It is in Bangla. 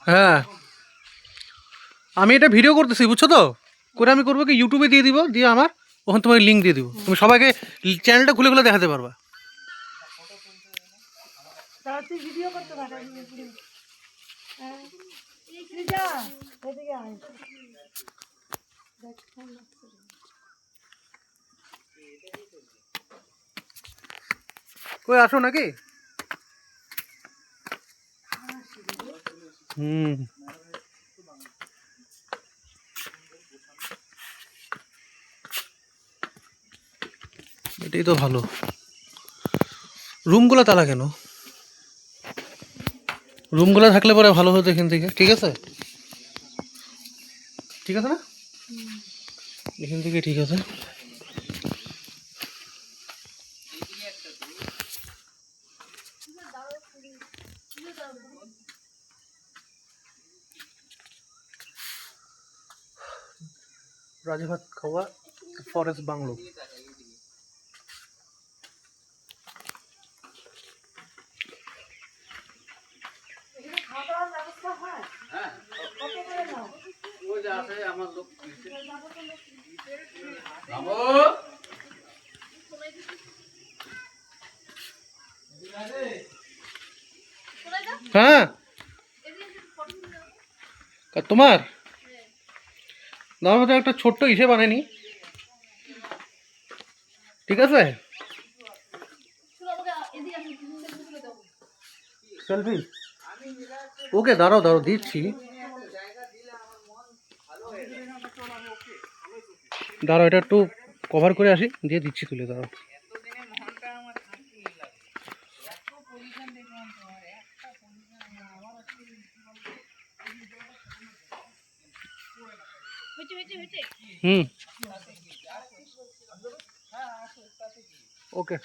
হ্যাঁ আমি এটা ভিডিও করতেছি বুঝছো তো, করে আমি করবো কি ইউটিউবে দিয়ে দিব, দিয়ে আমার ওখানে তোমাকে লিঙ্ক দিয়ে দিব, তুমি সবাইকে চ্যানেলটা খুলে খুলে দেখাতে পারবা। কই আসো নাকি? এটাই তো ভালো। রুমগুলো তালা কেন? রুমগুলো থাকলে পরে ভালো হতো এখান থেকে, ঠিক আছে ঠিক আছে না, এখান থেকে ঠিক আছে। রাজাভাত খাওয়া ফরেস্ট বাংলো। হ্যাঁ তোমার দাও, একটা ছোট্ট ইসে বানায়নি, ঠিক আছে সেলফি। ওকে দাঁড়াও দাঁড়াও দিচ্ছি, দাঁড়াও এটা একটু কভার করে আসি, দিয়ে দিচ্ছি তুলে, দাঁড়াও। হুম ওকে।